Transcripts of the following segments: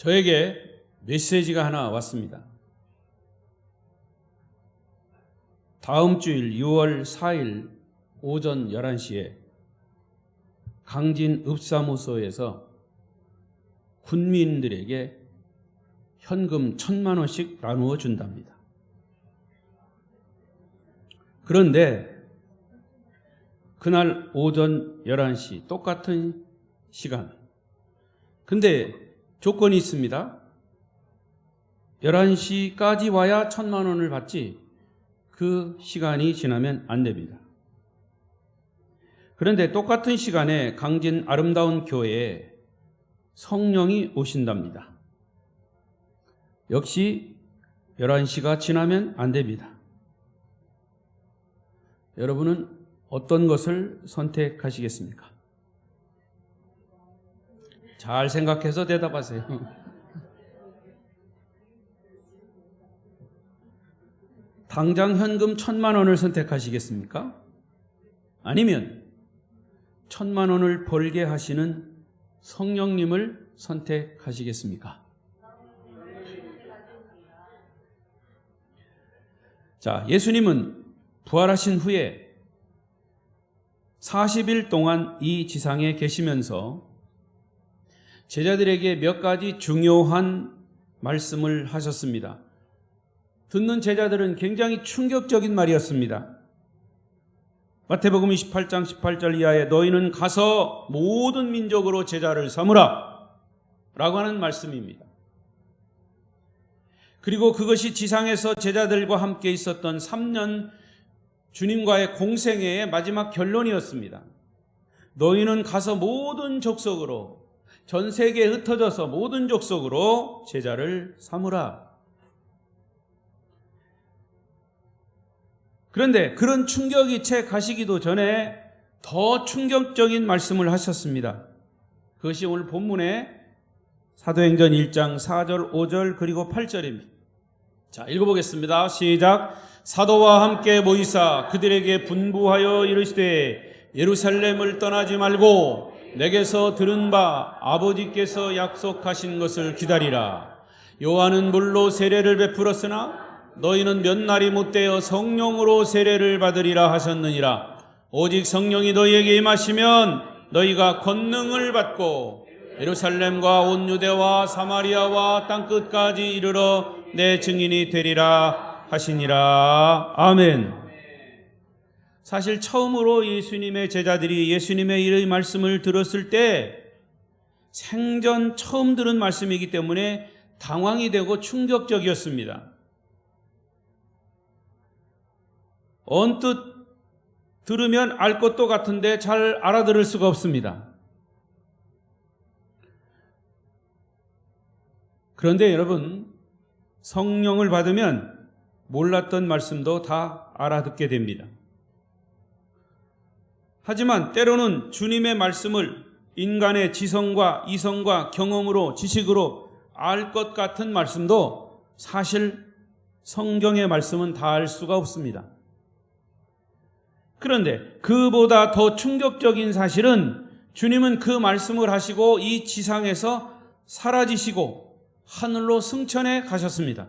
저에게 메시지가 하나 왔습니다. 다음 주일 6월 4일 오전 11시에 강진읍사무소에서 군민들에게 현금 1,000만 원씩 나누어 준답니다. 그런데 그날 오전 11시 똑같은 시간, 근데 조건이 있습니다. 11시까지 와야 1,000만 원을 받지 그 시간이 지나면 안 됩니다. 그런데 똑같은 시간에 강진 아름다운 교회에 성령이 오신답니다. 역시 11시가 지나면 안 됩니다. 여러분은 어떤 것을 선택하시겠습니까? 잘 생각해서 대답하세요. 당장 현금 1,000만 원을 선택하시겠습니까? 아니면 1,000만 원을 벌게 하시는 성령님을 선택하시겠습니까? 자, 예수님은 부활하신 후에 40일 동안 이 지상에 계시면서 제자들에게 몇 가지 중요한 말씀을 하셨습니다. 듣는 제자들은 굉장히 충격적인 말이었습니다. 마태복음 28장 18절 이하에 너희는 가서 모든 민족으로 제자를 삼으라 라고 하는 말씀입니다. 그리고 그것이 지상에서 제자들과 함께 있었던 3년 주님과의 공생애의 마지막 결론이었습니다. 너희는 가서 모든 족속으로, 전 세계에 흩어져서 모든 족속으로 제자를 삼으라. 그런데 그런 충격이 채 가시기도 전에 더 충격적인 말씀을 하셨습니다. 그것이 오늘 본문의 사도행전 1장 4절, 5절 그리고 8절입니다. 자, 읽어보겠습니다. 시작. 사도와 함께 모이사 그들에게 분부하여 이르시되 예루살렘을 떠나지 말고 내게서 들은 바 아버지께서 약속하신 것을 기다리라. 요한은 물로 세례를 베풀었으나 너희는 몇 날이 못되어 성령으로 세례를 받으리라 하셨느니라. 오직 성령이 너희에게 임하시면 너희가 권능을 받고 예루살렘과 온 유대와 사마리아와 땅끝까지 이르러 내 증인이 되리라 하시니라. 아멘. 사실 처음으로 예수님의 제자들이 예수님의 이 말씀을 들었을 때 생전 처음 들은 말씀이기 때문에 당황이 되고 충격적이었습니다. 언뜻 들으면 알 것도 같은데 잘 알아들을 수가 없습니다. 그런데 여러분, 성령을 받으면 몰랐던 말씀도 다 알아듣게 됩니다. 하지만 때로는 주님의 말씀을 인간의 지성과 이성과 경험으로, 지식으로 알 것 같은 말씀도 사실 성경의 말씀은 다 알 수가 없습니다. 그런데 그보다 더 충격적인 사실은 주님은 그 말씀을 하시고 이 지상에서 사라지시고 하늘로 승천해 가셨습니다.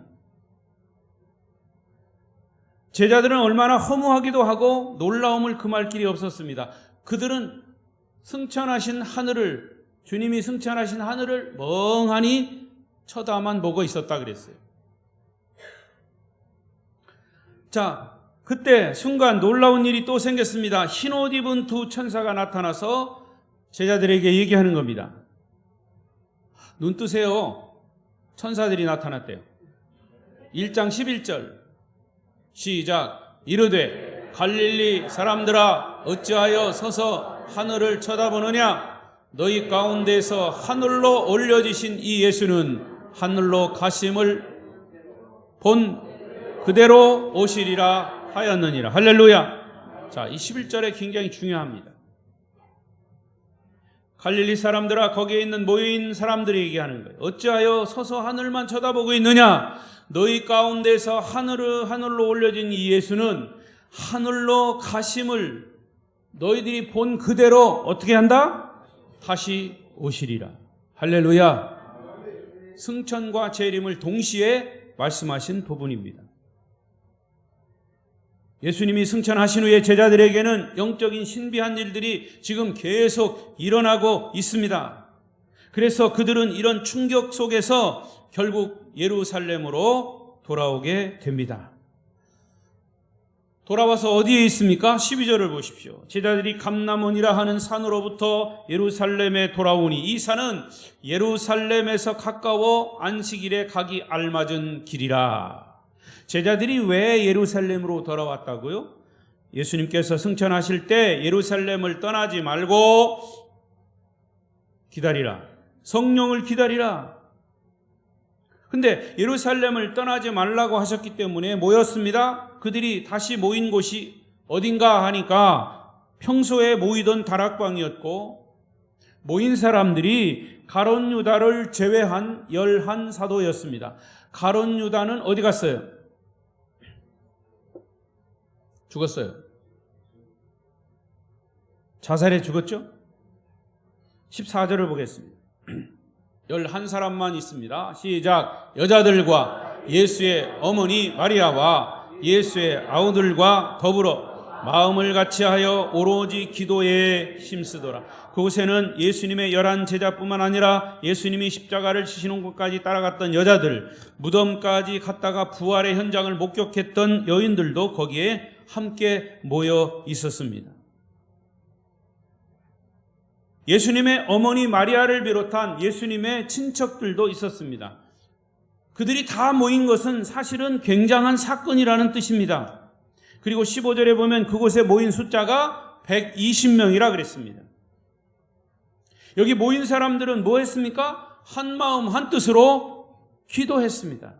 제자들은 얼마나 허무하기도 하고 놀라움을 금할 길이 없었습니다. 그들은 승천하신 하늘을, 주님이 승천하신 하늘을 멍하니 쳐다만 보고 있었다 그랬어요. 자, 그때 순간 놀라운 일이 또 생겼습니다. 흰 옷 입은 두 천사가 나타나서 제자들에게 얘기하는 겁니다. 눈 뜨세요. 천사들이 나타났대요. 1장 11절 시작. 이르되 갈릴리 사람들아 어찌하여 서서 하늘을 쳐다보느냐. 너희 가운데서 하늘로 올려지신 이 예수는 하늘로 가심을 본 그대로 오시리라 하였느니라. 할렐루야. 자, 이 11절에 굉장히 중요합니다. 갈릴리 사람들아, 거기에 있는 모여있는 사람들이 얘기하는 거예요. 어찌하여 서서 하늘만 쳐다보고 있느냐. 너희 가운데서 하늘로 올려진 이 예수는 하늘로 가심을 너희들이 본 그대로 어떻게 한다? 다시 오시리라. 할렐루야. 승천과 재림을 동시에 말씀하신 부분입니다. 예수님이 승천하신 후에 제자들에게는 영적인 신비한 일들이 지금 계속 일어나고 있습니다. 그래서 그들은 이런 충격 속에서 결국 예루살렘으로 돌아오게 됩니다. 돌아와서 어디에 있습니까? 12절을 보십시오. 제자들이 감람원이라 하는 산으로부터 예루살렘에 돌아오니 이 산은 예루살렘에서 가까워 안식일에 가기 알맞은 길이라. 제자들이 왜 예루살렘으로 돌아왔다고요? 예수님께서 승천하실 때 예루살렘을 떠나지 말고 기다리라. 성령을 기다리라. 근데 예루살렘을 떠나지 말라고 하셨기 때문에 모였습니다. 그들이 다시 모인 곳이 어딘가 하니까 평소에 모이던 다락방이었고 모인 사람들이 가룟 유다를 제외한 11사도였습니다. 가룟 유다는 어디 갔어요? 죽었어요. 자살해 죽었죠? 14절을 보겠습니다. 11사람만 있습니다. 시작. 여자들과 예수의 어머니 마리아와 예수의 아우들과 더불어 마음을 같이하여 오로지 기도에 힘쓰더라. 그곳에는 예수님의 11 제자뿐만 아니라 예수님이 십자가를 지시는 곳까지 따라갔던 여자들, 무덤까지 갔다가 부활의 현장을 목격했던 여인들도 거기에 함께 모여 있었습니다. 예수님의 어머니 마리아를 비롯한 예수님의 친척들도 있었습니다. 그들이 다 모인 것은 사실은 굉장한 사건이라는 뜻입니다. 그리고 15절에 보면 그곳에 모인 숫자가 120명이라 그랬습니다. 여기 모인 사람들은 뭐 했습니까? 한 마음 한 뜻으로 기도했습니다.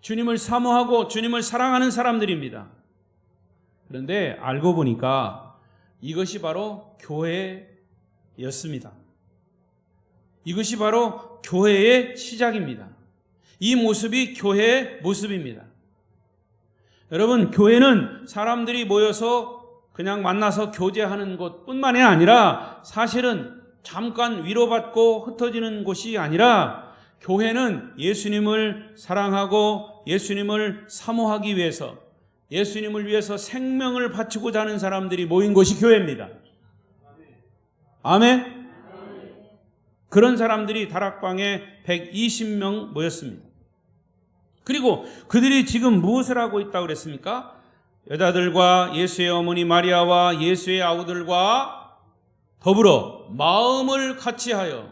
주님을 사모하고 주님을 사랑하는 사람들입니다. 그런데 알고 보니까 이것이 바로 교회였습니다. 이것이 바로 교회의 시작입니다. 이 모습이 교회의 모습입니다. 여러분, 교회는 사람들이 모여서 그냥 만나서 교제하는 것뿐만이 아니라 사실은 잠깐 위로받고 흩어지는 곳이 아니라 교회는 예수님을 사랑하고 예수님을 사모하기 위해서 예수님을 위해서 생명을 바치고자 하는 사람들이 모인 곳이 교회입니다. 아멘? 그런 사람들이 다락방에 120명 모였습니다. 그리고 그들이 지금 무엇을 하고 있다고 그랬습니까? 여자들과 예수의 어머니 마리아와 예수의 아우들과 더불어 마음을 같이하여,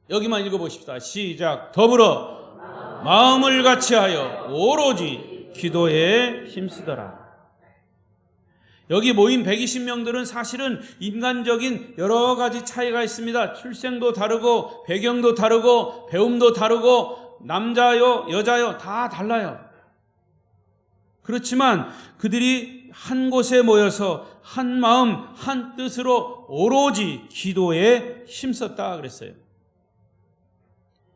여기만 읽어보십시다. 시작. 더불어 마음을 같이하여 오로지 기도에 힘쓰더라. 여기 모인 120명들은 사실은 인간적인 여러 가지 차이가 있습니다. 출생도 다르고 배경도 다르고 배움도 다르고 남자요 여자요 다 달라요. 그렇지만 그들이 한 곳에 모여서 한 마음 한 뜻으로 오로지 기도에 힘썼다 그랬어요.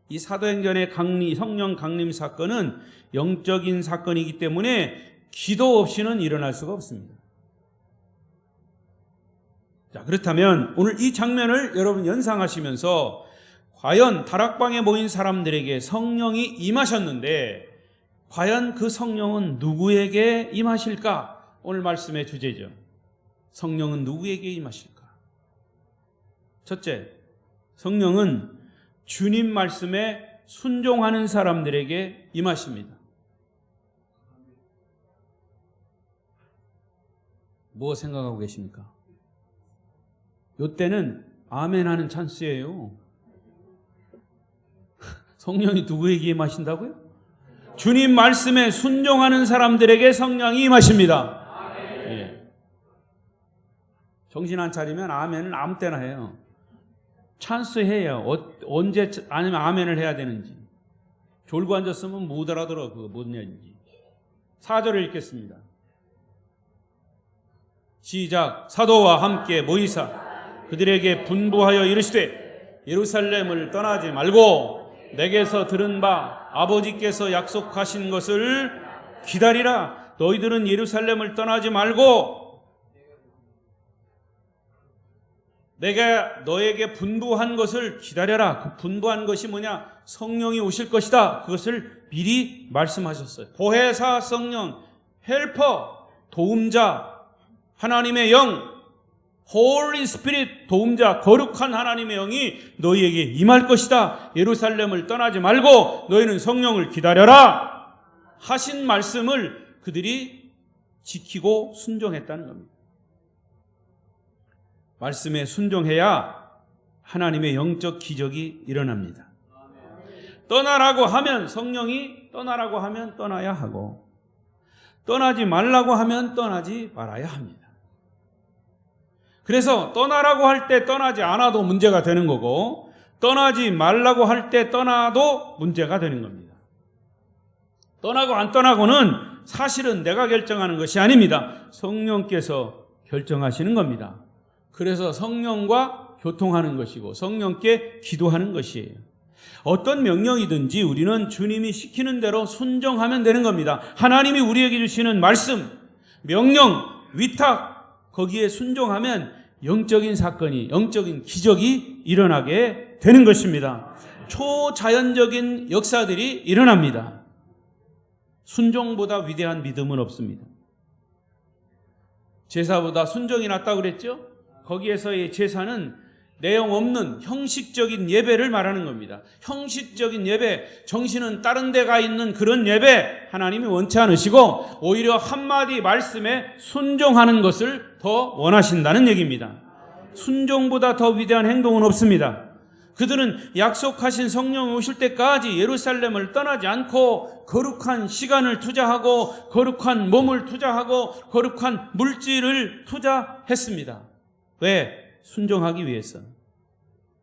이 사도행전의 성령 강림 사건은 영적인 사건이기 때문에 기도 없이는 일어날 수가 없습니다. 자, 그렇다면 오늘 이 장면을 여러분 연상하시면서 과연 다락방에 모인 사람들에게 성령이 임하셨는데 과연 그 성령은 누구에게 임하실까? 오늘 말씀의 주제죠. 성령은 누구에게 임하실까? 첫째, 성령은 주님 말씀에 순종하는 사람들에게 임하십니다. 뭐 생각하고 계십니까? 이때는 아멘 하는 찬스예요. 성령이 누구에게 임하신다고요? 주님 말씀에 순종하는 사람들에게 성령이 임하십니다. 예. 정신 안 차리면 아멘을 아무 때나 해요. 찬스 해요. 언제 아니면 아멘을 해야 되는지. 졸고 앉았으면 못 알아들어. 그거 뭔 얘기인지. 4절을 읽겠습니다. 시작. 사도와 함께 모이사 그들에게 분부하여 이르시되 예루살렘을 떠나지 말고 내게서 들은 바 아버지께서 약속하신 것을 기다리라. 너희들은 예루살렘을 떠나지 말고 내가 너에게 분부한 것을 기다려라. 그 분부한 것이 뭐냐? 성령이 오실 것이다. 그것을 미리 말씀하셨어요. 보혜사 성령, 헬퍼, 도움자, 하나님의 영, 홀리 스피릿, 도움자, 거룩한 하나님의 영이 너희에게 임할 것이다. 예루살렘을 떠나지 말고 너희는 성령을 기다려라 하신 말씀을 그들이 지키고 순종했다는 겁니다. 말씀에 순종해야 하나님의 영적 기적이 일어납니다. 떠나라고 하면 성령이 떠나라고 하면 떠나야 하고, 떠나지 말라고 하면 떠나지 말아야 합니다. 그래서 떠나라고 할 때 떠나지 않아도 문제가 되는 거고, 떠나지 말라고 할 때 떠나도 문제가 되는 겁니다. 떠나고 안 떠나고는 사실은 내가 결정하는 것이 아닙니다. 성령께서 결정하시는 겁니다. 그래서 성령과 교통하는 것이고 성령께 기도하는 것이에요. 어떤 명령이든지 우리는 주님이 시키는 대로 순종하면 되는 겁니다. 하나님이 우리에게 주시는 말씀, 명령, 위탁, 거기에 순종하면 영적인 사건이, 영적인 기적이 일어나게 되는 것입니다. 초자연적인 역사들이 일어납니다. 순종보다 위대한 믿음은 없습니다. 제사보다 순종이 낫다고 그랬죠? 거기에서의 제사는 내용 없는 형식적인 예배를 말하는 겁니다. 형식적인 예배, 정신은 다른 데가 있는 그런 예배 하나님이 원치 않으시고 오히려 한마디 말씀에 순종하는 것을 더 원하신다는 얘기입니다. 순종보다 더 위대한 행동은 없습니다. 그들은 약속하신 성령이 오실 때까지 예루살렘을 떠나지 않고 거룩한 시간을 투자하고 거룩한 몸을 투자하고 거룩한 물질을 투자했습니다. 왜? 순종하기 위해서.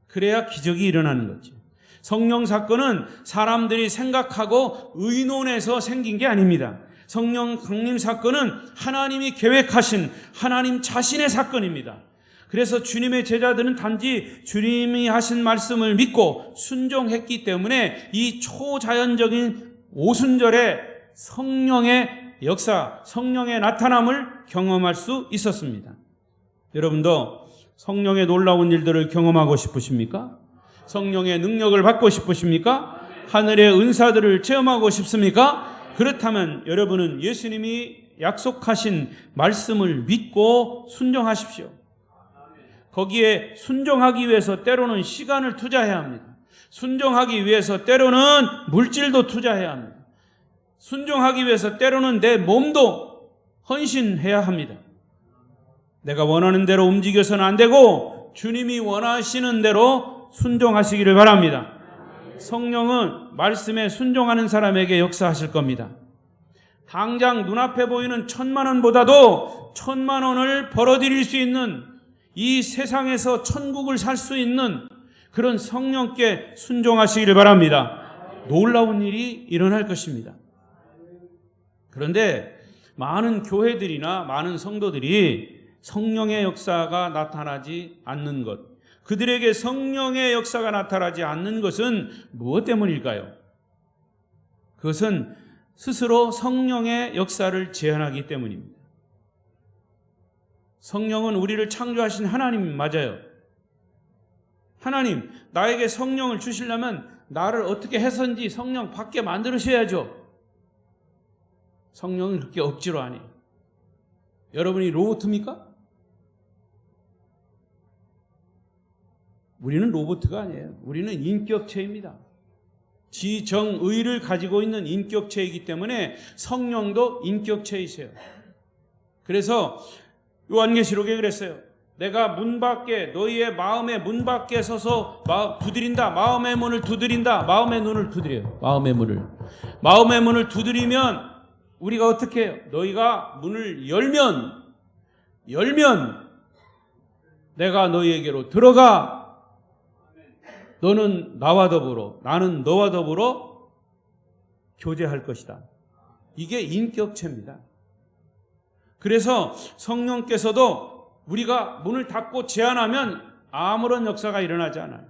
그래야 기적이 일어나는 거죠. 성령 사건은 사람들이 생각하고 의논해서 생긴 게 아닙니다. 성령 강림 사건은 하나님이 계획하신 하나님 자신의 사건입니다. 그래서 주님의 제자들은 단지 주님이 하신 말씀을 믿고 순종했기 때문에 이 초자연적인 오순절에 성령의 역사, 성령의 나타남을 경험할 수 있었습니다. 여러분도 성령의 놀라운 일들을 경험하고 싶으십니까? 성령의 능력을 받고 싶으십니까? 하늘의 은사들을 체험하고 싶습니까? 그렇다면 여러분은 예수님이 약속하신 말씀을 믿고 순종하십시오. 거기에 순종하기 위해서 때로는 시간을 투자해야 합니다. 순종하기 위해서 때로는 물질도 투자해야 합니다. 순종하기 위해서 때로는 내 몸도 헌신해야 합니다. 내가 원하는 대로 움직여서는 안 되고 주님이 원하시는 대로 순종하시기를 바랍니다. 성령은 말씀에 순종하는 사람에게 역사하실 겁니다. 당장 눈앞에 보이는 1,000,000원보다도 1,000,000원을 벌어들일 수 있는, 이 세상에서 천국을 살 수 있는 그런 성령께 순종하시기를 바랍니다. 놀라운 일이 일어날 것입니다. 그런데 많은 교회들이나 많은 성도들이 성령의 역사가 나타나지 않는 것, 그들에게 성령의 역사가 나타나지 않는 것은 무엇 때문일까요? 그것은 스스로 성령의 역사를 제한하기 때문입니다. 성령은 우리를 창조하신 하나님 맞아요. 하나님, 나에게 성령을 주시려면 나를 어떻게 해서인지 성령 받게 만들으셔야죠. 성령은 그렇게 억지로 안 해요. 여러분이 로봇입니까? 우리는 로봇가 아니에요. 우리는 인격체입니다. 지정의를 가지고 있는 인격체이기 때문에 성령도 인격체이세요. 그래서 요한계시록에 그랬어요. 내가 문 밖에, 너희의 마음의 문 밖에 서서 두드린다. 마음의 문을 두드린다. 마음의 눈을 두드려요. 마음의 문을 두드리면 우리가 어떻게 해요? 너희가 문을 열면 내가 너희에게로 들어가, 너는 나와 더불어, 나는 너와 더불어 교제할 것이다. 이게 인격체입니다. 그래서 성령께서도 우리가 문을 닫고 제한하면 아무런 역사가 일어나지 않아요.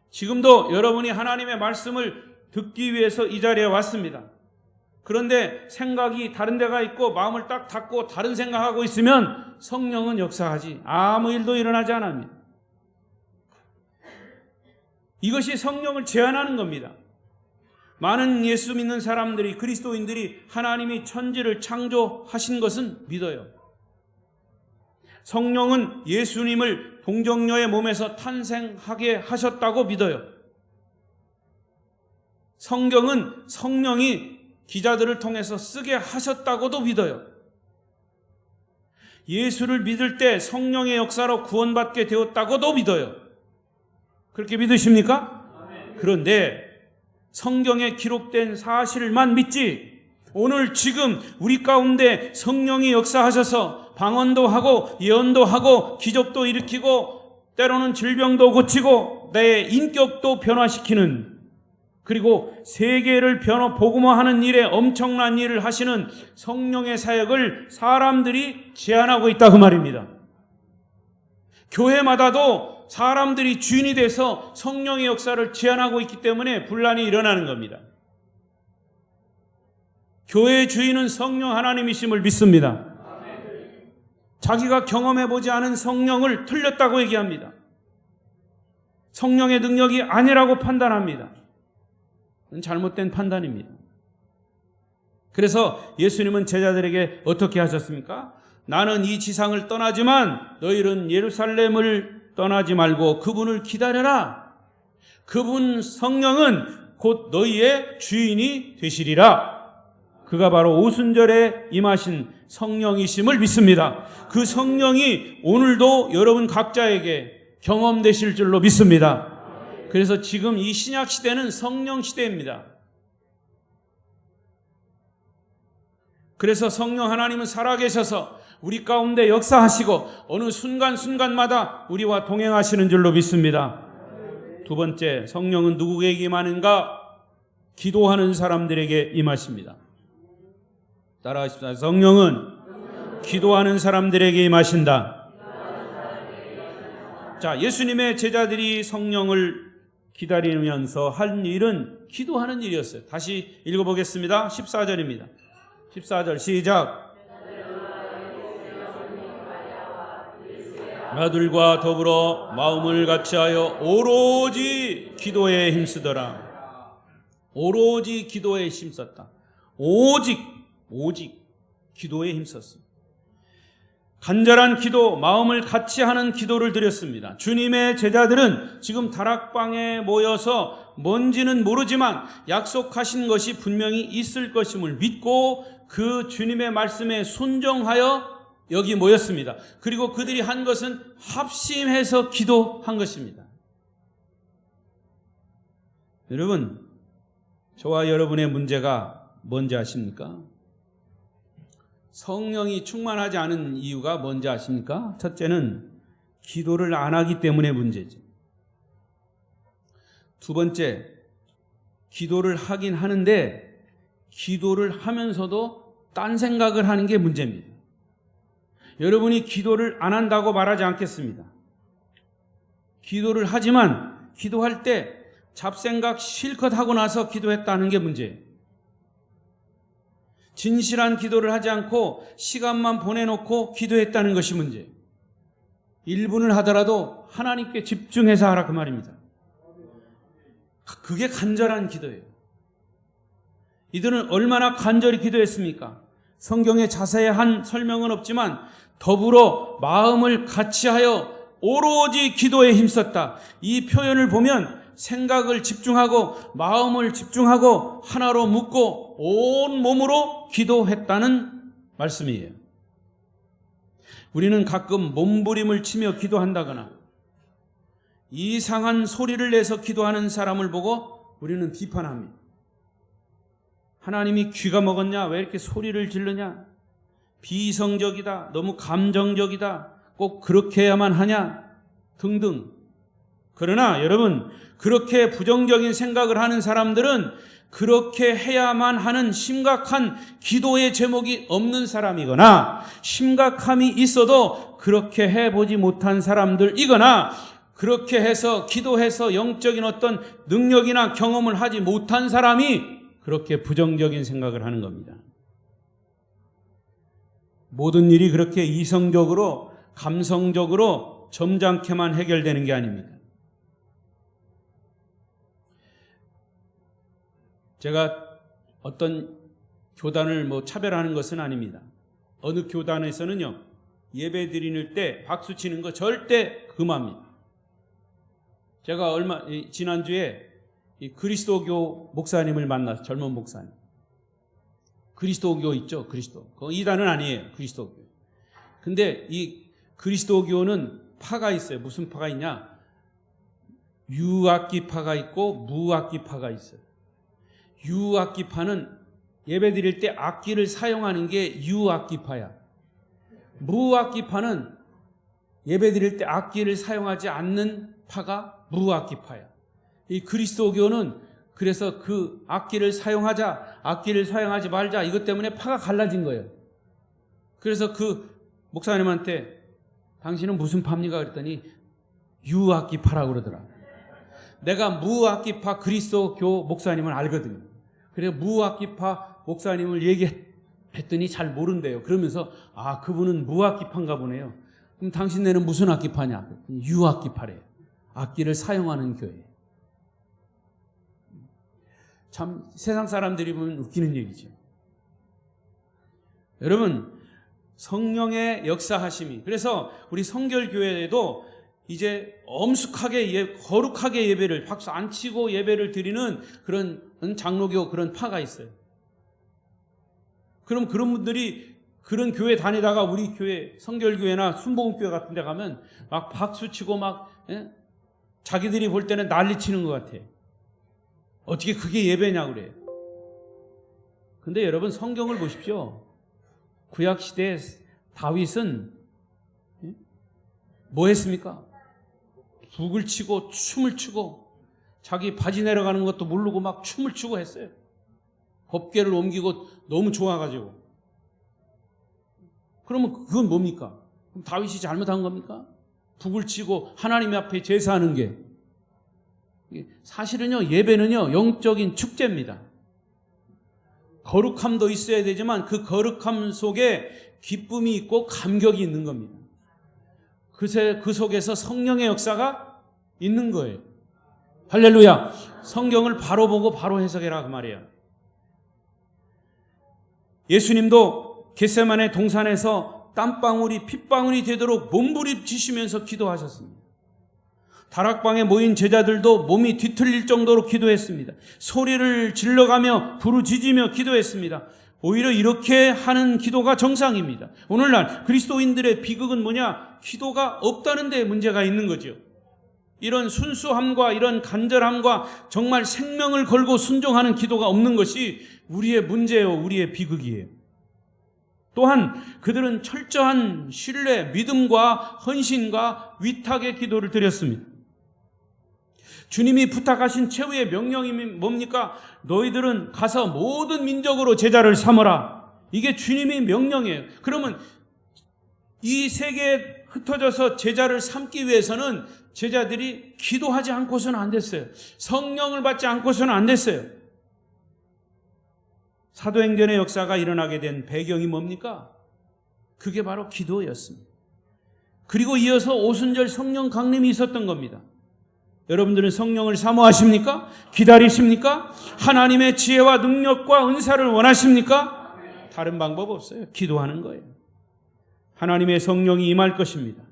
지금도 여러분이 하나님의 말씀을 듣기 위해서 이 자리에 왔습니다. 그런데 생각이 다른 데가 있고 마음을 딱 닫고 다른 생각하고 있으면 성령은 역사하지 아무 일도 일어나지 않습니다. 이것이 성령을 제한하는 겁니다. 많은 예수 믿는 사람들이, 그리스도인들이 하나님이 천지를 창조하신 것은 믿어요. 성령은 예수님을 동정녀의 몸에서 탄생하게 하셨다고 믿어요. 성경은 성령이 기자들을 통해서 쓰게 하셨다고도 믿어요. 예수를 믿을 때 성령의 역사로 구원받게 되었다고도 믿어요. 그렇게 믿으십니까? 그런데 성경에 기록된 사실만 믿지, 오늘 지금 우리 가운데 성령이 역사하셔서 방언도 하고 예언도 하고 기적도 일으키고 때로는 질병도 고치고 내 인격도 변화시키는, 그리고 세계를 복음화하는 일에 엄청난 일을 하시는 성령의 사역을 사람들이 제한하고 있다 그 말입니다. 교회마다도 사람들이 주인이 돼서 성령의 역사를 제한하고 있기 때문에 분란이 일어나는 겁니다. 교회의 주인은 성령 하나님이심을 믿습니다. 자기가 경험해보지 않은 성령을 틀렸다고 얘기합니다. 성령의 능력이 아니라고 판단합니다. 잘못된 판단입니다. 그래서 예수님은 제자들에게 어떻게 하셨습니까? 나는 이 지상을 떠나지만 너희는 예루살렘을 떠나지 말고 그분을 기다려라. 그분 성령은 곧 너희의 주인이 되시리라. 그가 바로 오순절에 임하신 성령이심을 믿습니다. 그 성령이 오늘도 여러분 각자에게 경험되실 줄로 믿습니다. 그래서 지금 이 신약 시대는 성령 시대입니다. 그래서 성령 하나님은 살아계셔서 우리 가운데 역사하시고 어느 순간순간마다 우리와 동행하시는 줄로 믿습니다. 두 번째, 성령은 누구에게 임하는가? 기도하는 사람들에게 임하십니다. 따라하십시다. 성령은 기도하는 사람들에게 임하신다. 자, 예수님의 제자들이 성령을 기다리면서 한 일은 기도하는 일이었어요. 다시 읽어보겠습니다. 14절입니다. 14절 시작. 아들과 더불어 마음을 같이하여 오로지 기도에 힘쓰더라. 오로지 기도에 힘썼다. 오직 기도에 힘썼습니다. 간절한 기도, 마음을 같이 하는 기도를 드렸습니다. 주님의 제자들은 지금 다락방에 모여서 뭔지는 모르지만 약속하신 것이 분명히 있을 것임을 믿고 그 주님의 말씀에 순종하여 여기 모였습니다. 그리고 그들이 한 것은 합심해서 기도한 것입니다. 여러분, 저와 여러분의 문제가 뭔지 아십니까? 성령이 충만하지 않은 이유가 뭔지 아십니까? 첫째는 기도를 안 하기 때문에 문제죠. 두 번째, 기도를 하긴 하는데 기도를 하면서도 딴 생각을 하는 게 문제입니다. 여러분이 기도를 안 한다고 말하지 않겠습니다. 기도를 하지만 기도할 때 잡생각 실컷 하고 나서 기도했다는 게 문제예요. 진실한 기도를 하지 않고 시간만 보내놓고 기도했다는 것이 문제예요. 1분을 하더라도 하나님께 집중해서 하라 그 말입니다. 그게 간절한 기도예요. 이들은 얼마나 간절히 기도했습니까? 성경에 자세한 설명은 없지만 더불어 마음을 같이하여 오로지 기도에 힘썼다. 이 표현을 보면 생각을 집중하고 마음을 집중하고 하나로 묶고 온 몸으로 기도했다는 말씀이에요. 우리는 가끔 몸부림을 치며 기도한다거나 이상한 소리를 내서 기도하는 사람을 보고 우리는 비판합니다. 하나님이 귀가 먹었냐? 왜 이렇게 소리를 지르냐? 비이성적이다. 너무 감정적이다. 꼭 그렇게 해야만 하냐? 등등. 그러나 여러분, 그렇게 부정적인 생각을 하는 사람들은 그렇게 해야만 하는 심각한 기도의 제목이 없는 사람이거나 심각함이 있어도 그렇게 해보지 못한 사람들이거나 그렇게 해서 기도해서 영적인 어떤 능력이나 경험을 하지 못한 사람이 그렇게 부정적인 생각을 하는 겁니다. 모든 일이 그렇게 이성적으로 감성적으로 점잖게만 해결되는 게 아닙니다. 제가 어떤 교단을 차별하는 것은 아닙니다. 어느 교단에서는요, 예배 드리는 때 박수 치는 거 절대 금합니다. 제가 지난주에 이 그리스도교 목사님을 만나서, 젊은 목사님. 그리스도교 있죠, 그리스도. 그 이단은 아니에요, 그리스도교. 근데 이 그리스도교는 파가 있어요. 무슨 파가 있냐? 유악기파가 있고 무악기파가 있어요. 유악기파는 예배 드릴 때 악기를 사용하는 게 유악기파야. 무악기파는 예배 드릴 때 악기를 사용하지 않는 파가 무악기파야. 이 그리스도교는 그래서 그 악기를 사용하지 말자, 이것 때문에 파가 갈라진 거예요. 그래서 그 목사님한테 당신은 무슨 파입니까? 그랬더니 유악기파라고 그러더라. 내가 무악기파 그리스도교 목사님을 알거든요. 그래서 무악기파 목사님을 얘기했더니 잘 모른대요. 그러면서 그분은 무악기파인가 보네요. 그럼 당신네는 무슨 악기파냐? 유악기파래요. 악기를 사용하는 교회. 참 세상 사람들이 보면 웃기는 얘기죠. 여러분, 성령의 역사하심이, 그래서 우리 성결교회에도 이제 엄숙하게 거룩하게 예배를 박수 안 치고 예배를 드리는 그런 장로교 그런 파가 있어요. 그럼 그런 분들이 그런 교회 다니다가 우리 교회 성결교회나 순복음교회 같은 데 가면 막 박수 치고 자기들이 볼 때는 난리 치는 것 같아요. 어떻게 그게 예배냐고 그래요. 근데 여러분, 성경을 보십시오. 구약시대에 다윗은 뭐 했습니까? 북을 치고 춤을 추고 자기 바지 내려가는 것도 모르고 막 춤을 추고 했어요. 법궤를 옮기고 너무 좋아가지고. 그러면 그건 뭡니까? 그럼 다윗이 잘못한 겁니까? 북을 치고 하나님 앞에 제사하는 게. 사실은요, 예배는요, 영적인 축제입니다. 거룩함도 있어야 되지만 그 거룩함 속에 기쁨이 있고 감격이 있는 겁니다. 그 속에서 성령의 역사가 있는 거예요. 할렐루야. 성경을 바로 보고 바로 해석해라, 그 말이에요. 예수님도 겟세마네 동산에서 땀방울이 핏방울이 되도록 몸부림치시면서 기도하셨습니다. 다락방에 모인 제자들도 몸이 뒤틀릴 정도로 기도했습니다. 소리를 질러가며 부르짖으며 기도했습니다. 오히려 이렇게 하는 기도가 정상입니다. 오늘날 그리스도인들의 비극은 뭐냐? 기도가 없다는 데 문제가 있는 거죠. 이런 순수함과 이런 간절함과 정말 생명을 걸고 순종하는 기도가 없는 것이 우리의 문제예요. 우리의 비극이에요. 또한 그들은 철저한 신뢰, 믿음과 헌신과 위탁의 기도를 드렸습니다. 주님이 부탁하신 최후의 명령이 뭡니까? 너희들은 가서 모든 민족으로 제자를 삼으라. 이게 주님의 명령이에요. 그러면 이 세계에 흩어져서 제자를 삼기 위해서는 제자들이 기도하지 않고서는 안 됐어요. 성령을 받지 않고서는 안 됐어요. 사도행전의 역사가 일어나게 된 배경이 뭡니까? 그게 바로 기도였습니다. 그리고 이어서 오순절 성령 강림이 있었던 겁니다. 여러분들은 성령을 사모하십니까? 기다리십니까? 하나님의 지혜와 능력과 은사를 원하십니까? 다른 방법 없어요. 기도하는 거예요. 하나님의 성령이 임할 것입니다.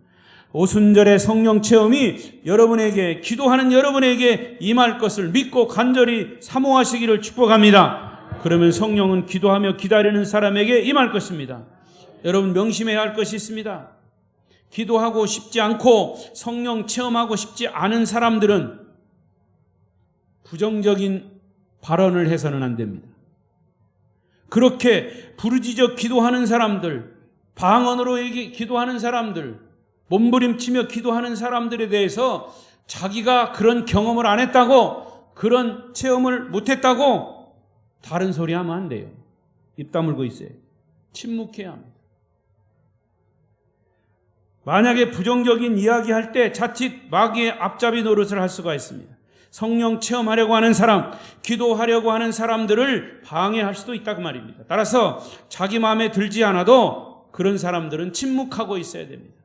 오순절의 성령 체험이 여러분에게, 기도하는 여러분에게 임할 것을 믿고 간절히 사모하시기를 축복합니다. 그러면 성령은 기도하며 기다리는 사람에게 임할 것입니다. 여러분, 명심해야 할 것이 있습니다. 기도하고 싶지 않고 성령 체험하고 싶지 않은 사람들은 부정적인 발언을 해서는 안 됩니다. 그렇게 부르짖어 기도하는 사람들, 방언으로 기도하는 사람들, 몸부림치며 기도하는 사람들에 대해서 자기가 그런 경험을 안 했다고, 그런 체험을 못 했다고 다른 소리 하면 안 돼요. 입 다물고 있어요. 침묵해야 합니다. 만약에 부정적인 이야기할 때 자칫 마귀의 앞잡이 노릇을 할 수가 있습니다. 성령 체험하려고 하는 사람, 기도하려고 하는 사람들을 방해할 수도 있다고 말입니다. 따라서 자기 마음에 들지 않아도 그런 사람들은 침묵하고 있어야 됩니다.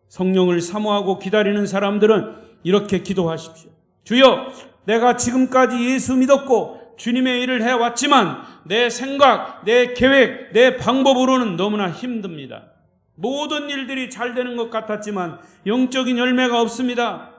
성령을 사모하고 기다리는 사람들은 이렇게 기도하십시오. 주여, 내가 지금까지 예수 믿었고 주님의 일을 해왔지만 내 생각, 내 계획, 내 방법으로는 너무나 힘듭니다. 모든 일들이 잘 되는 것 같았지만 영적인 열매가 없습니다.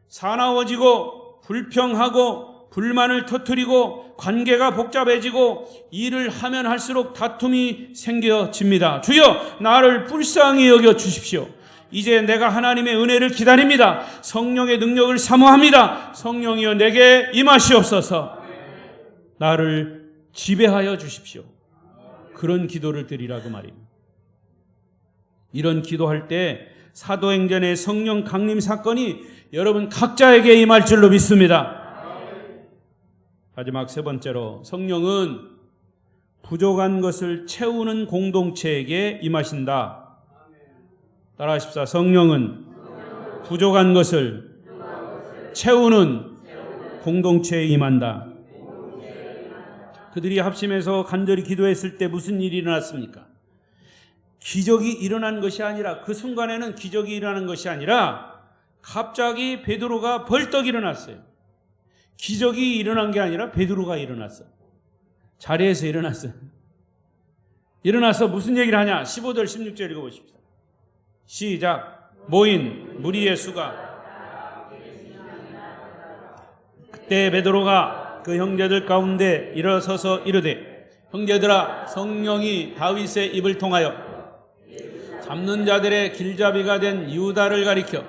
사나워지고 불평하고 불만을 터뜨리고 관계가 복잡해지고 일을 하면 할수록 다툼이 생겨집니다. 주여, 나를 불쌍히 여겨 주십시오. 이제 내가 하나님의 은혜를 기다립니다. 성령의 능력을 사모합니다. 성령이여 내게 임하시옵소서. 나를 지배하여 주십시오. 그런 기도를 드리라고 말입니다. 이런 기도할 때 사도행전의 성령 강림 사건이 여러분 각자에게 임할 줄로 믿습니다. 마지막 세 번째로, 성령은 부족한 것을 채우는 공동체에게 임하신다. 따라하십시다. 성령은 부족한 것을 채우는 공동체에 임한다. 그들이 합심해서 간절히 기도했을 때 무슨 일이 일어났습니까? 기적이 일어난 것이 아니라, 그 순간에는 기적이 일어나는 것이 아니라 갑자기 베드로가 벌떡 일어났어요. 기적이 일어난 게 아니라 베드로가 일어났어요. 자리에서 일어났어요. 일어나서 무슨 얘기를 하냐? 15절 16절 읽어보십시오. 시작. 모인 무리의 수가 그때 베드로가 그 형제들 가운데 일어서서 이르되, 형제들아, 성령이 다윗의 입을 통하여 잡는 자들의 길잡이가 된 유다를 가리켜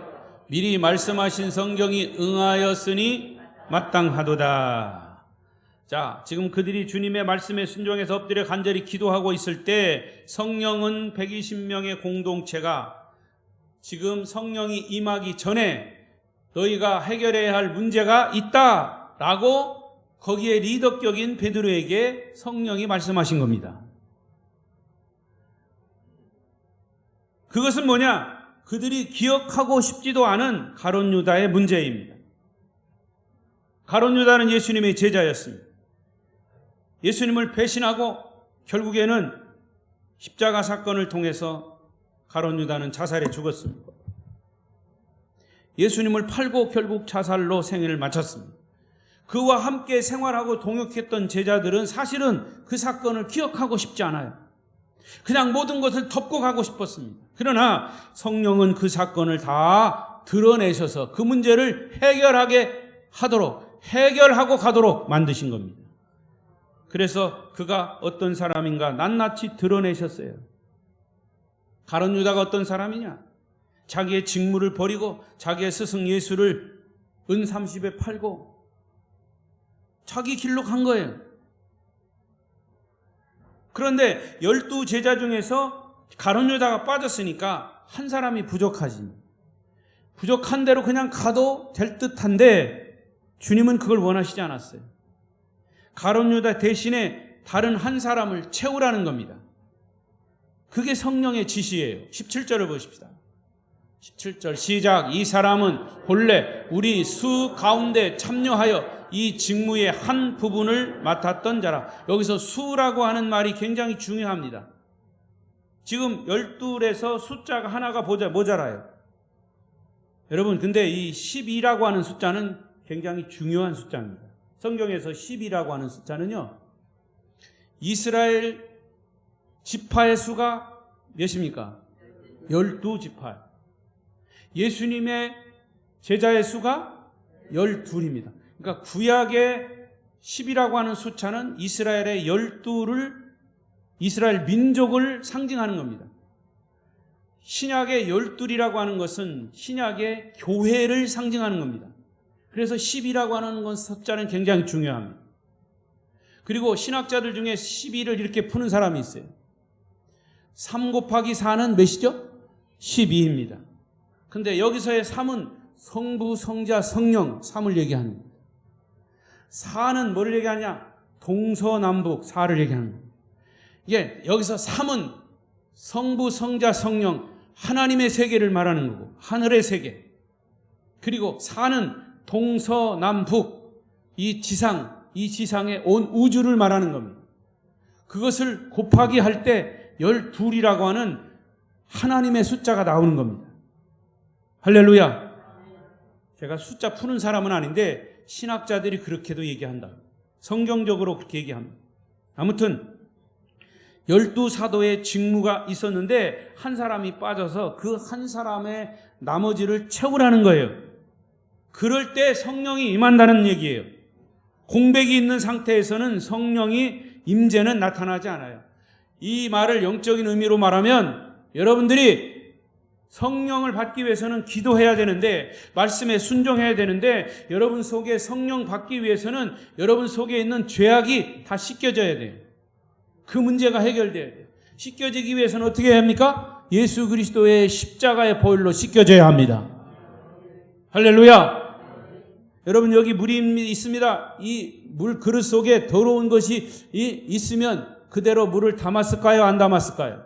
미리 말씀하신 성경이 응하였으니 마땅하도다. 자, 지금 그들이 주님의 말씀에 순종해서 엎드려 간절히 기도하고 있을 때 성령은 120명의 공동체가 지금 성령이 임하기 전에 너희가 해결해야 할 문제가 있다라고 거기에 리더격인 베드로에게 성령이 말씀하신 겁니다. 그것은 뭐냐? 그들이 기억하고 싶지도 않은 가룟 유다의 문제입니다. 가룟 유다는 예수님의 제자였습니다. 예수님을 배신하고 결국에는 십자가 사건을 통해서 가룟 유다는 자살해 죽었습니다. 예수님을 팔고 결국 자살로 생애를 마쳤습니다. 그와 함께 생활하고 동역했던 제자들은 사실은 그 사건을 기억하고 싶지 않아요. 그냥 모든 것을 덮고 가고 싶었습니다. 그러나 성령은 그 사건을 다 드러내셔서 그 문제를 해결하고 가도록 만드신 겁니다. 그래서 그가 어떤 사람인가 낱낱이 드러내셨어요. 가룟 유다가 어떤 사람이냐? 자기의 직무를 버리고 자기의 스승 예수를 은 30에 팔고 자기 길로 간 거예요. 그런데 12 제자 중에서 가룟 유다가 빠졌으니까 한 사람이 부족하지. 부족한 대로 그냥 가도 될 듯한데 주님은 그걸 원하시지 않았어요. 가룟 유다 대신에 다른 한 사람을 채우라는 겁니다. 그게 성령의 지시예요. 17절을 보십시다. 17절 시작. 이 사람은 본래 우리 수 가운데 참여하여 이 직무의 한 부분을 맡았던 자라. 여기서 수라고 하는 말이 굉장히 중요합니다. 지금 12에서 숫자가 하나가 모자라요. 여러분, 근데 이 12라고 하는 숫자는 굉장히 중요한 숫자입니다. 성경에서 12라고 하는 숫자는요, 이스라엘 지파의 수가 몇입니까? 12지파. 예수님의 제자의 수가 12입니다. 그러니까 구약의 10이라고 하는 숫자는 이스라엘의 12를, 이스라엘 민족을 상징하는 겁니다. 신약의 12이라고 하는 것은 신약의 교회를 상징하는 겁니다. 그래서 10이라고 하는 건 숫자는 굉장히 중요합니다. 그리고 신학자들 중에 12를 이렇게 푸는 사람이 있어요. 3 곱하기 4는 몇이죠? 12입니다. 근데 여기서의 3은 성부, 성자, 성령 3을 얘기하는 거예요. 4는 뭐를 얘기하냐? 동서남북 4를 얘기하는 거예요. 이게 여기서 3은 성부, 성자, 성령 하나님의 세계를 말하는 거고, 하늘의 세계. 그리고 4는 동서남북 이 지상의 온 우주를 말하는 겁니다. 그것을 곱하기 할 때 12이라고 하는 하나님의 숫자가 나오는 겁니다. 할렐루야. 제가 숫자 푸는 사람은 아닌데 신학자들이 그렇게도 얘기한다. 성경적으로 그렇게 얘기합니다. 아무튼 12사도의 직무가 있었는데 한 사람이 빠져서 그 한 사람의 나머지를 채우라는 거예요. 그럴 때 성령이 임한다는 얘기예요. 공백이 있는 상태에서는 성령이 임재는 나타나지 않아요. 이 말을 영적인 의미로 말하면 여러분들이 성령을 받기 위해서는 기도해야 되는데, 말씀에 순종해야 되는데, 여러분 속에 성령 받기 위해서는 여러분 속에 있는 죄악이 다 씻겨져야 돼요. 그 문제가 해결돼야 돼요. 씻겨지기 위해서는 어떻게 해야 합니까? 예수 그리스도의 십자가의 보혈로 씻겨져야 합니다. 할렐루야. 여러분 여기 물이 있습니다. 이 물 그릇 속에 더러운 것이 있으면 그대로 물을 담았을까요? 안 담았을까요?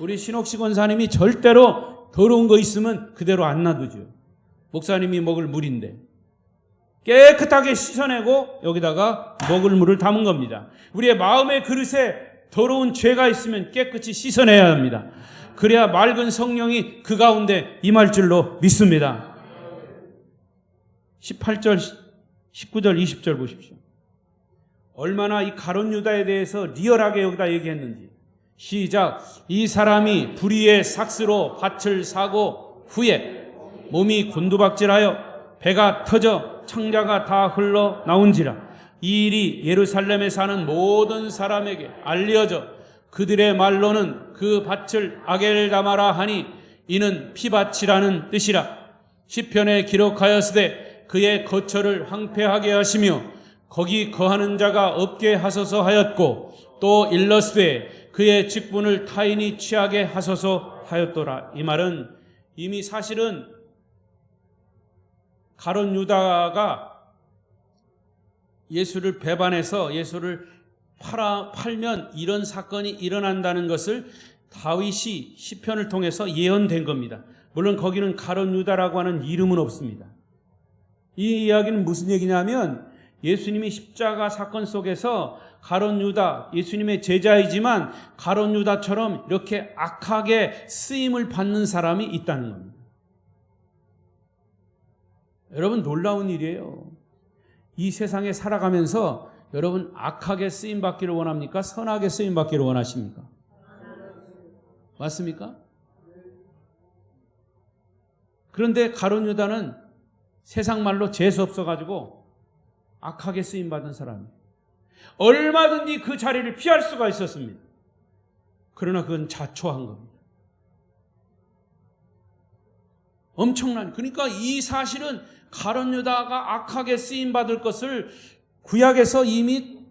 우리 신옥식 원사님이 절대로 더러운 거 있으면 그대로 안 놔두죠. 목사님이 먹을 물인데 깨끗하게 씻어내고 여기다가 먹을 물을 담은 겁니다. 우리의 마음의 그릇에 더러운 죄가 있으면 깨끗이 씻어내야 합니다. 그래야 맑은 성령이 그 가운데 임할 줄로 믿습니다. 18절, 19절, 20절 보십시오. 얼마나 이 가룟 유다에 대해서 리얼하게 여기다 얘기했는지. 시작. 이 사람이 불의의 삭스로 밭을 사고 후에 몸이 곤두박질하여 배가 터져 창자가 다 흘러 나온지라. 이 일이 예루살렘에 사는 모든 사람에게 알려져 그들의 말로는 그 밭을 아겔다마라 하니 이는 피밭이라는 뜻이라. 시편에 기록하였으되 그의 거처를 황폐하게 하시며 거기 거하는 자가 없게 하소서 하였고 또 일러스되 그의 직분을 타인이 취하게 하소서 하였더라. 이 말은 이미 사실은 가룟 유다가 예수를 배반해서 예수를 팔면 이런 사건이 일어난다는 것을 다윗이 시편을 통해서 예언된 겁니다. 물론 거기는 가룟 유다라고 하는 이름은 없습니다. 이 이야기는 무슨 얘기냐면 예수님이 십자가 사건 속에서 가룟 유다, 예수님의 제자이지만 가룟 유다처럼 이렇게 악하게 쓰임을 받는 사람이 있다는 겁니다. 여러분 놀라운 일이에요. 이 세상에 살아가면서 여러분 악하게 쓰임 받기를 원합니까? 선하게 쓰임 받기를 원하십니까? 맞습니까? 그런데 가룟 유다는 세상 말로 재수 없어가지고 악하게 쓰임받은 사람이에요. 얼마든지 그 자리를 피할 수가 있었습니다. 그러나 그건 자초한 겁니다. 엄청난, 그러니까 이 사실은 가룟 유다가 악하게 쓰임받을 것을 구약에서 이미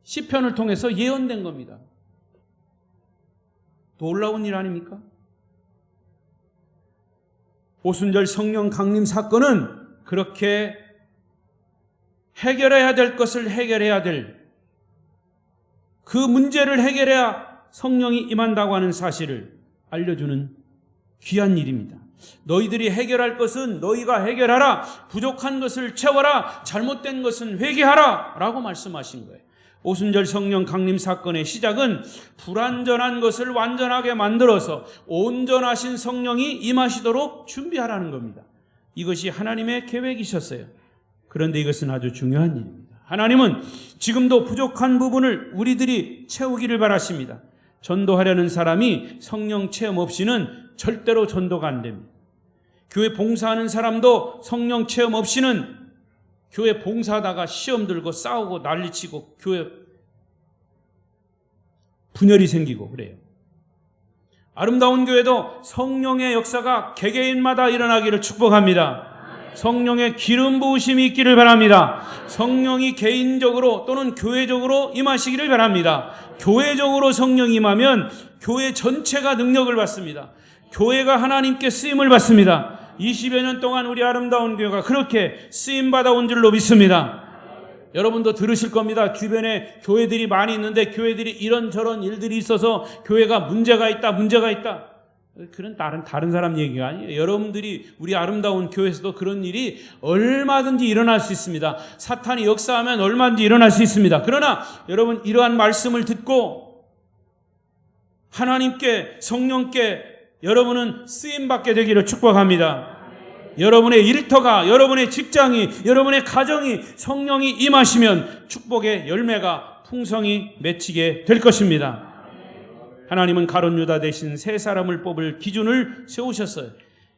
시편을 통해서 예언된 겁니다. 놀라운 일 아닙니까? 오순절 성령 강림 사건은 그렇게 해결해야 될 것을 해결해야 될 그 문제를 해결해야 성령이 임한다고 하는 사실을 알려주는 귀한 일입니다. 너희들이 해결할 것은 너희가 해결하라. 부족한 것을 채워라. 잘못된 것은 회개하라. 라고 말씀하신 거예요. 오순절 성령 강림 사건의 시작은 불완전한 것을 완전하게 만들어서 온전하신 성령이 임하시도록 준비하라는 겁니다. 이것이 하나님의 계획이셨어요. 그런데 이것은 아주 중요한 일입니다. 하나님은 지금도 부족한 부분을 우리들이 채우기를 바라십니다. 전도하려는 사람이 성령 체험 없이는 절대로 전도가 안 됩니다. 교회 봉사하는 사람도 성령 체험 없이는 교회 봉사하다가 시험 들고 싸우고 난리치고 교회 분열이 생기고 그래요. 아름다운 교회도 성령의 역사가 개개인마다 일어나기를 축복합니다. 성령의 기름 부으심이 있기를 바랍니다. 성령이 개인적으로 또는 교회적으로 임하시기를 바랍니다. 교회적으로 성령이 임하면 교회 전체가 능력을 받습니다. 교회가 하나님께 쓰임을 받습니다. 20여 년 동안 우리 아름다운 교회가 그렇게 쓰임받아 온 줄로 믿습니다. 여러분도 들으실 겁니다. 주변에 교회들이 많이 있는데 교회들이 이런저런 일들이 있어서 교회가 문제가 있다. 그런 다른 사람 얘기가 아니에요. 여러분들이 우리 아름다운 교회에서도 그런 일이 얼마든지 일어날 수 있습니다. 사탄이 역사하면 얼마든지 일어날 수 있습니다. 그러나 여러분, 이러한 말씀을 듣고 하나님께, 성령께 여러분은 쓰임받게 되기를 축복합니다. 여러분의 일터가, 여러분의 직장이, 여러분의 가정이 성령이 임하시면 축복의 열매가 풍성히 맺히게 될 것입니다. 하나님은 가룟 유다 대신 세 사람을 뽑을 기준을 세우셨어요.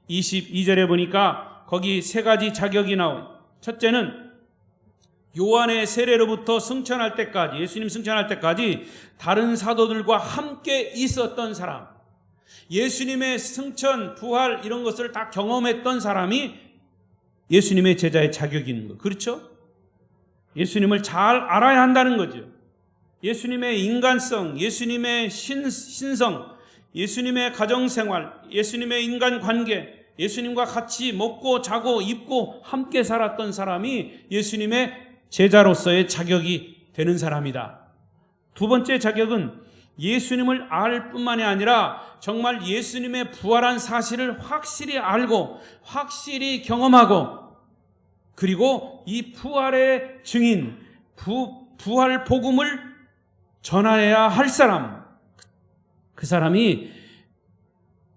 22절에 보니까 거기 세 가지 자격이 나와요. 첫째는 요한의 세례로부터 승천할 때까지, 예수님 승천할 때까지 다른 사도들과 함께 있었던 사람, 예수님의 승천, 부활 이런 것을 다 경험했던 사람이 예수님의 제자의 자격이 있는 거예요. 그렇죠? 예수님을 잘 알아야 한다는 거죠. 예수님의 인간성, 예수님의 신성, 예수님의 가정생활, 예수님의 인간관계, 예수님과 같이 먹고 자고 입고 함께 살았던 사람이 예수님의 제자로서의 자격이 되는 사람이다. 두 번째 자격은 예수님을 알 뿐만이 아니라 정말 예수님의 부활한 사실을 확실히 알고 확실히 경험하고, 그리고 이 부활의 증인, 부활 복음을 전하여야 할 사람, 그 사람이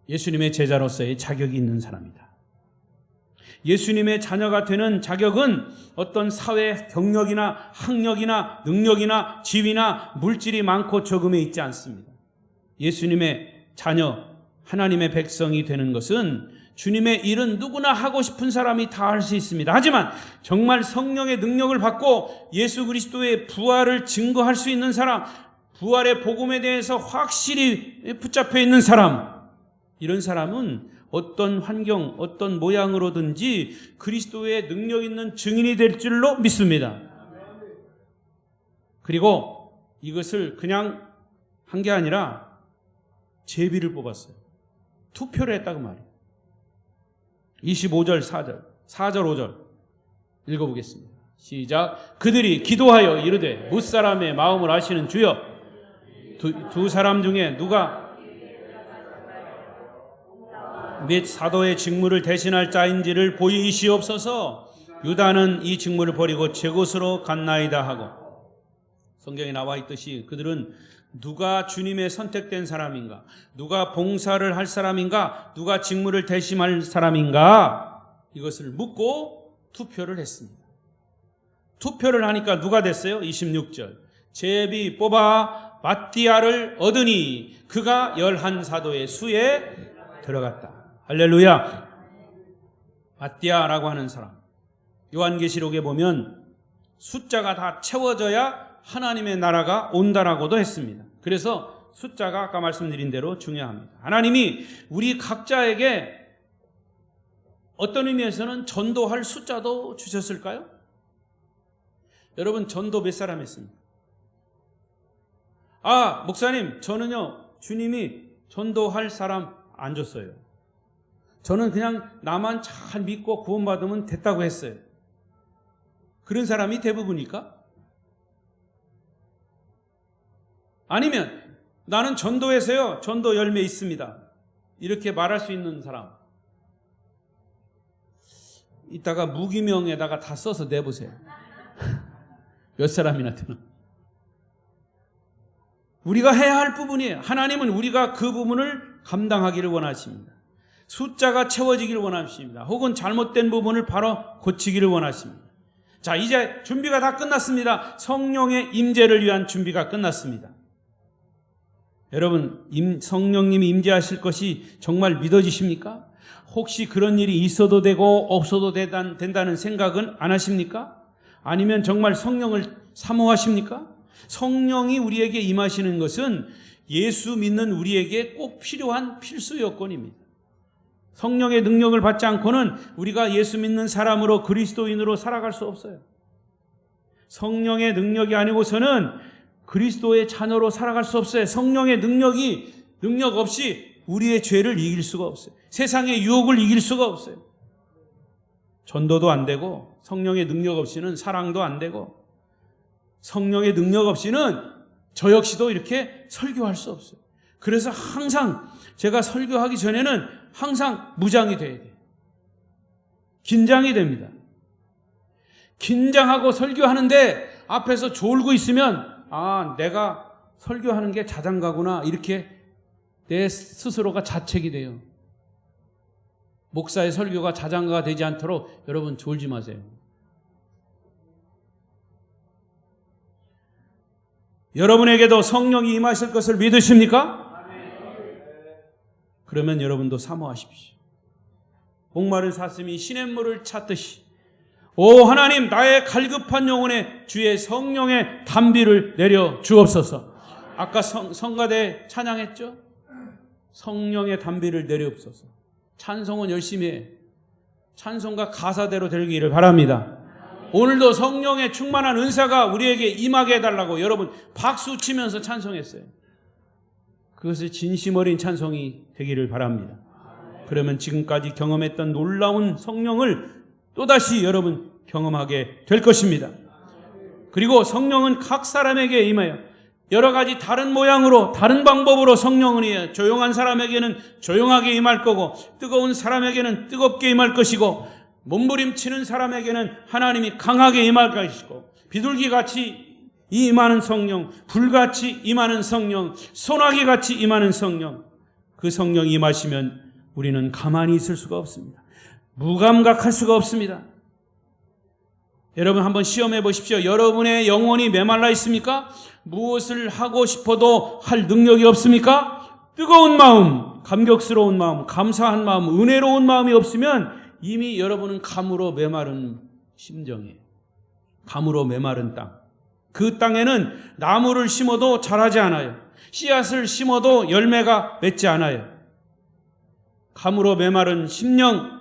예수님의 제자로서의 자격이 있는 사람이다. 예수님의 자녀가 되는 자격은 어떤 사회 경력이나 학력이나 능력이나 지위나 물질이 많고 적음에 있지 않습니다. 예수님의 자녀, 하나님의 백성이 되는 것은 주님의 일은 누구나 하고 싶은 사람이 다 할 수 있습니다. 하지만 정말 성령의 능력을 받고 예수 그리스도의 부활을 증거할 수 있는 사람, 부활의 복음에 대해서 확실히 붙잡혀 있는 사람, 이런 사람은 어떤 환경, 어떤 모양으로든지 그리스도의 능력 있는 증인이 될 줄로 믿습니다. 그리고 이것을 그냥 한 게 아니라 제비를 뽑았어요. 투표를 했다고 말이에요. 25절, 4절, 5절 읽어보겠습니다. 시작. 그들이 기도하여 이르되 무사람의 마음을 아시는 주여, 두 사람 중에 누가 및 사도의 직무를 대신할 자인지를 보이시옵소서. 유다는 이 직무를 버리고 제 곳으로 갔나이다 하고, 성경에 나와 있듯이 그들은 누가 주님의 선택된 사람인가, 누가 봉사를 할 사람인가, 누가 직무를 대신할 사람인가, 이것을 묻고 투표를 했습니다. 투표를 하니까 누가 됐어요? 26절. 제비 뽑아 마띠아를 얻으니 그가 11사도의 수에 들어갔다. 할렐루야. 마띠아라고 하는 사람, 요한계시록에 보면 숫자가 다 채워져야 하나님의 나라가 온다라고도 했습니다. 그래서 숫자가 아까 말씀드린 대로 중요합니다. 하나님이 우리 각자에게 어떤 의미에서는 전도할 숫자도 주셨을까요? 여러분, 전도 몇 사람 했습니까? 목사님, 저는요, 주님이 전도할 사람 안 줬어요. 저는 그냥 나만 잘 믿고 구원받으면 됐다고 했어요. 그런 사람이 대부분일까? 아니면 나는 전도해서요, 전도 열매 있습니다, 이렇게 말할 수 있는 사람, 이따가 무기명에다가 다 써서 내보세요. 몇 사람이나 되나? 우리가 해야 할 부분이에요. 하나님은 우리가 그 부분을 감당하기를 원하십니다. 숫자가 채워지기를 원하십니다. 혹은 잘못된 부분을 바로 고치기를 원하십니다. 자, 이제 준비가 다 끝났습니다. 성령의 임재를 위한 준비가 끝났습니다. 여러분, 성령님이 임재하실 것이 정말 믿어지십니까? 혹시 그런 일이 있어도 되고 없어도 된다는 생각은 안 하십니까? 아니면 정말 성령을 사모하십니까? 성령이 우리에게 임하시는 것은 예수 믿는 우리에게 꼭 필요한 필수 요건입니다. 성령의 능력을 받지 않고는 우리가 예수 믿는 사람으로, 그리스도인으로 살아갈 수 없어요. 성령의 능력이 아니고서는 그리스도의 자녀로 살아갈 수 없어요. 성령의 능력 없이 우리의 죄를 이길 수가 없어요. 세상의 유혹을 이길 수가 없어요. 전도도 안 되고, 성령의 능력 없이는 사랑도 안 되고, 성령의 능력 없이는 저 역시도 이렇게 설교할 수 없어요. 그래서 항상 제가 설교하기 전에는 항상 무장이 돼야 돼요. 긴장이 됩니다. 긴장하고 설교하는데 앞에서 졸고 있으면 내가 설교하는 게 자장가구나 이렇게 내 스스로가 자책이 돼요. 목사의 설교가 자장가가 되지 않도록 여러분 졸지 마세요. 여러분에게도 성령이 임하실 것을 믿으십니까? 그러면 여러분도 사모하십시오. 목마른 사슴이 시냇물을 찾듯이 오 하나님 나의 갈급한 영혼에 주의 성령의 담비를 내려 주옵소서. 아까 성가대 찬양했죠? 성령의 담비를 내려옵소서. 찬송은 열심히 해. 찬송가 가사대로 되기를 바랍니다. 오늘도 성령의 충만한 은사가 우리에게 임하게 해달라고 여러분 박수 치면서 찬송했어요. 그것이 진심 어린 찬송이 되기를 바랍니다. 그러면 지금까지 경험했던 놀라운 성령을 또다시 여러분 경험하게 될 것입니다. 그리고 성령은 각 사람에게 임하여 여러 가지 다른 모양으로 다른 방법으로 성령은 임해요. 조용한 사람에게는 조용하게 임할 거고 뜨거운 사람에게는 뜨겁게 임할 것이고 몸부림치는 사람에게는 하나님이 강하게 임할 것이고 비둘기같이 임하는 성령, 불같이 임하는 성령, 소나기같이 임하는 성령, 그 성령이 임하시면 우리는 가만히 있을 수가 없습니다. 무감각할 수가 없습니다. 여러분 한번 시험해 보십시오. 여러분의 영혼이 메말라 있습니까? 무엇을 하고 싶어도 할 능력이 없습니까? 뜨거운 마음, 감격스러운 마음, 감사한 마음, 은혜로운 마음이 없으면 이미 여러분은 감으로 메마른 심정이에요. 감으로 메마른 땅. 그 땅에는 나무를 심어도 자라지 않아요. 씨앗을 심어도 열매가 맺지 않아요. 감으로 메마른 심령,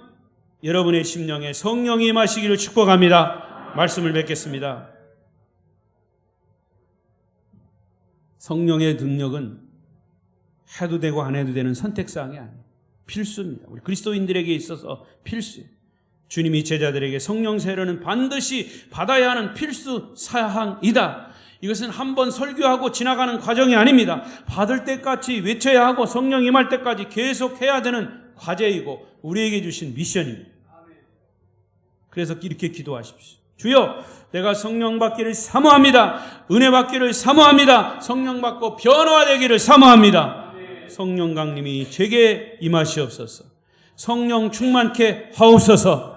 여러분의 심령에 성령이 임하시기를 축복합니다. 말씀을 맺겠습니다. 성령의 능력은 해도 되고 안 해도 되는 선택사항이 아니에요. 필수입니다. 우리 그리스도인들에게 있어서 필수예요. 주님이 제자들에게 성령 세례는 반드시 받아야 하는 필수 사항이다. 이것은 한번 설교하고 지나가는 과정이 아닙니다. 받을 때까지 외쳐야 하고 성령 임할 때까지 계속 해야 되는 과제이고 우리에게 주신 미션입니다. 그래서 이렇게 기도하십시오. 주여, 내가 성령 받기를 사모합니다. 은혜 받기를 사모합니다. 성령 받고 변화되기를 사모합니다. 성령 강림이 제게 임하시옵소서. 성령 충만케 하옵소서.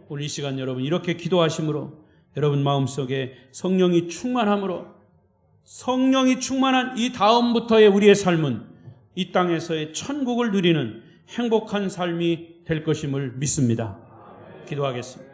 오늘 이 시간 여러분 이렇게 기도하심으로 여러분 마음속에 성령이 충만함으로 성령이 충만한 이 다음부터의 우리의 삶은 이 땅에서의 천국을 누리는 행복한 삶이 될 것임을 믿습니다. 기도하겠습니다.